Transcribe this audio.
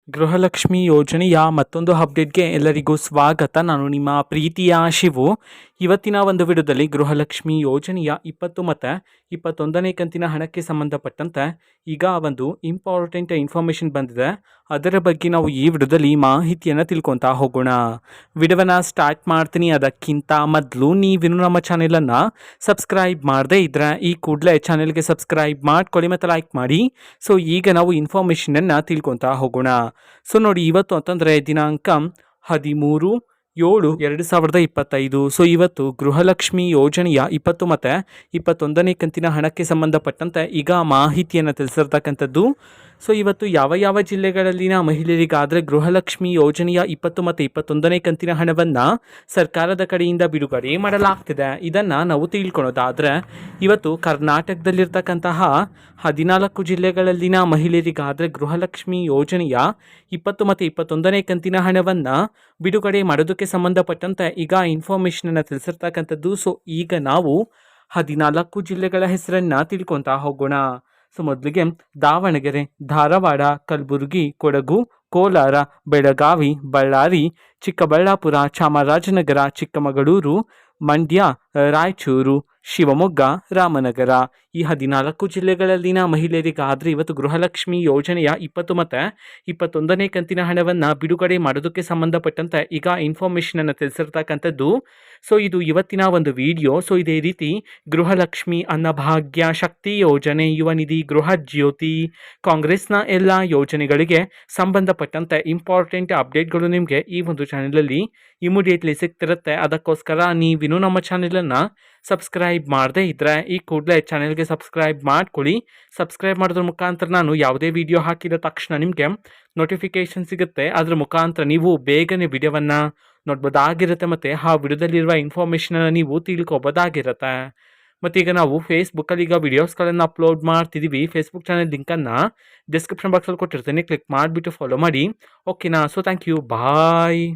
ಗೃಹಲಕ್ಷ್ಮಿ ಯೋಜನೆಯ ಮತ್ತೊಂದು ಅಪ್ಡೇಟ್ಗೆ ಎಲ್ಲರಿಗೂ ಸ್ವಾಗತ. ನಾನು ನಿಮ್ಮ ಪ್ರೀತಿಯ ಶಿವು. ಇವತ್ತಿನ ಒಂದು ವಿಡಿಯೋದಲ್ಲಿ ಗೃಹಲಕ್ಷ್ಮಿ ಯೋಜನೆಯ 20 ಮತ್ತು 21ನೇ ಕಂತಿನ ಹಣಕ್ಕೆ ಸಂಬಂಧಪಟ್ಟಂತೆ ಈಗ ಒಂದು ಇಂಪಾರ್ಟೆಂಟ್ ಇನ್ಫಾರ್ಮೇಷನ್ ಬಂದಿದೆ. ಅದರ ಬಗ್ಗೆ ನಾವು ಈ ವಿಡಿಯೋದಲ್ಲಿ ಮಾಹಿತಿಯನ್ನು ತಿಳ್ಕೊತಾ ಹೋಗೋಣ. ವಿಡಿಯೋವನ್ನು ಸ್ಟಾರ್ಟ್ ಮಾಡ್ತೀನಿ. ಅದಕ್ಕಿಂತ ಮೊದಲು ನೀವಿನ್ನು ನಮ್ಮ ಚಾನೆಲನ್ನು ಸಬ್ಸ್ಕ್ರೈಬ್ ಮಾಡದೇ ಇದ್ದರೆ ಈ ಕೂಡಲೇ ಚಾನೆಲ್ಗೆ ಸಬ್ಸ್ಕ್ರೈಬ್ ಮಾಡ್ಕೊಳ್ಳಿ ಮತ್ತು ಲೈಕ್ ಮಾಡಿ. ಸೊ ಈಗ ನಾವು ಇನ್ಫಾರ್ಮೇಷನನ್ನು ತಿಳ್ಕೊತಾ ಹೋಗೋಣ. ಸೊ ನೋಡಿ, ಇವತ್ತು ಅಂತಂದರೆ ದಿನಾಂಕ 13/7/2025. ಸೊ ಇವತ್ತು ಗೃಹಲಕ್ಷ್ಮಿ ಯೋಜನೆಯ 20 ಮತ್ತು 21ನೇ ಕಂತಿನ ಹಣಕ್ಕೆ ಸಂಬಂಧಪಟ್ಟಂತೆ ಈಗ ಮಾಹಿತಿಯನ್ನು ತಿಳಿಸಿರ್ತಕ್ಕಂಥದ್ದು. ಸೊ ಇವತ್ತು ಯಾವ ಜಿಲ್ಲೆಗಳಲ್ಲಿನ ಮಹಿಳೆಯರಿಗಾದರೆ ಗೃಹಲಕ್ಷ್ಮಿ ಯೋಜನೆಯ 20 ಮತ್ತು 21ನೇ ಕಂತಿನ ಹಣವನ್ನು ಸರ್ಕಾರದ ಕಡೆಯಿಂದ ಬಿಡುಗಡೆ ಮಾಡಲಾಗ್ತಿದೆ, ಇದನ್ನು ನಾವು ತಿಳ್ಕೊಳ್ಳೋದಾದರೆ ಇವತ್ತು ಕರ್ನಾಟಕದಲ್ಲಿರ್ತಕ್ಕಂತಹ 14 ಜಿಲ್ಲೆಗಳಲ್ಲಿನ ಮಹಿಳೆಯರಿಗಾದರೆ ಗೃಹಲಕ್ಷ್ಮಿ ಯೋಜನೆಯ 20 ಮತ್ತು 21ನೇ ಕಂತಿನ ಹಣವನ್ನು ಬಿಡುಗಡೆ ಮಾಡೋದಕ್ಕೆ ಸಂಬಂಧಪಟ್ಟಂತೆ ಈಗ ಇನ್ಫಾರ್ಮೇಷನನ್ನು ತಿಳಿಸಿರ್ತಕ್ಕಂಥದ್ದು. ಸೊ ಈಗ ನಾವು 14 ಜಿಲ್ಲೆಗಳ ಹೆಸರನ್ನು ತಿಳ್ಕೊತಾ ಹೋಗೋಣ. ಸೊ ಮೊದಲಿಗೆ ದಾವಣಗೆರೆ, ಧಾರವಾಡ, ಕಲಬುರಗಿ, ಕೊಡಗು, ಕೋಲಾರ, ಬೆಳಗಾವಿ, ಬಳ್ಳಾರಿ, ಚಿಕ್ಕಬಳ್ಳಾಪುರ, ಚಾಮರಾಜನಗರ, ಚಿಕ್ಕಮಗಳೂರು, ಮಂಡ್ಯ, ರಾಯಚೂರು, ಶಿವಮೊಗ್ಗ, ರಾಮನಗರ ಈ 14 ಜಿಲ್ಲೆಗಳಲ್ಲಿನ ಮಹಿಳೆಯರಿಗಾದರೆ ಇವತ್ತು ಗೃಹಲಕ್ಷ್ಮಿ ಯೋಜನೆಯ 20 ಮತ್ತು 21ನೇ ಕಂತಿನ ಹಣವನ್ನು ಬಿಡುಗಡೆ ಮಾಡೋದಕ್ಕೆ ಸಂಬಂಧಪಟ್ಟಂತೆ ಈಗ ಇನ್ಫಾರ್ಮೇಷನನ್ನು ತಿಳಿಸಿರ್ತಕ್ಕಂಥದ್ದು. ಸೊ ಇದು ಇವತ್ತಿನ ಒಂದು ವಿಡಿಯೋ. ಸೊ ಇದೇ ರೀತಿ ಗೃಹಲಕ್ಷ್ಮಿ, ಅನ್ನಭಾಗ್ಯ, ಶಕ್ತಿ ಯೋಜನೆ, ಯುವ ನಿಧಿ, ಗೃಹ ಜ್ಯೋತಿ, ಕಾಂಗ್ರೆಸ್ನ ಎಲ್ಲ ಯೋಜನೆಗಳಿಗೆ ಸಂಬಂಧಪಟ್ಟಂತೆ ಇಂಪಾರ್ಟೆಂಟ್ ಅಪ್ಡೇಟ್ಗಳು ನಿಮಗೆ ಈ ಒಂದು ಚಾನಲಲ್ಲಿ ಇಮಿಡಿಯೇಟ್ಲಿ ಸಿಗ್ತಿರುತ್ತೆ. ಅದಕ್ಕೋಸ್ಕರ ನೀವಿನ್ನೂ ನಮ್ಮ ಚಾನಲನ್ನು ಸಬ್ಸ್ಕ್ರೈಬ್ ಮಾಡದೇ ಇದ್ದರೆ ಈ ಕೂಡಲೇ ಚಾನೆಲ್ಗೆ ಸಬ್ಸ್ಕ್ರೈಬ್ ಮಾಡ್ಕೊಳ್ಳಿ. ಸಬ್ಸ್ಕ್ರೈಬ್ ಮಾಡೋದ್ರ ಮುಖಾಂತರ ನಾನು ಯಾವುದೇ ವಿಡಿಯೋ ಹಾಕಿದ ತಕ್ಷಣ ನಿಮಗೆ ನೋಟಿಫಿಕೇಷನ್ ಸಿಗುತ್ತೆ. ಅದರ ಮುಖಾಂತರ ನೀವು ಬೇಗನೆ ವಿಡಿಯೋವನ್ನು ನೋಡ್ಬೋದಾಗಿರುತ್ತೆ ಮತ್ತು ಆ ವಿಡಿಯೋದಲ್ಲಿರುವ ಇನ್ಫಾರ್ಮೇಷನನ್ನು ನೀವು ತಿಳ್ಕೊಬೋದಾಗಿರುತ್ತೆ. ಮತ್ತು ಈಗ ನಾವು ಫೇಸ್ಬುಕ್ಕಲ್ಲಿ ಈಗ ವಿಡಿಯೋಸ್ಗಳನ್ನು ಅಪ್ಲೋಡ್ ಮಾಡ್ತಿದ್ದೀವಿ. ಫೇಸ್ಬುಕ್ ಚಾನಲ್ ಲಿಂಕನ್ನು ಡಿಸ್ಕ್ರಿಪ್ಷನ್ ಬಾಕ್ಸಲ್ಲಿ ಕೊಟ್ಟಿರ್ತೀನಿ, ಕ್ಲಿಕ್ ಮಾಡಿಬಿಟ್ಟು ಫಾಲೋ ಮಾಡಿ. ಓಕೆನಾ? So thank you, bye.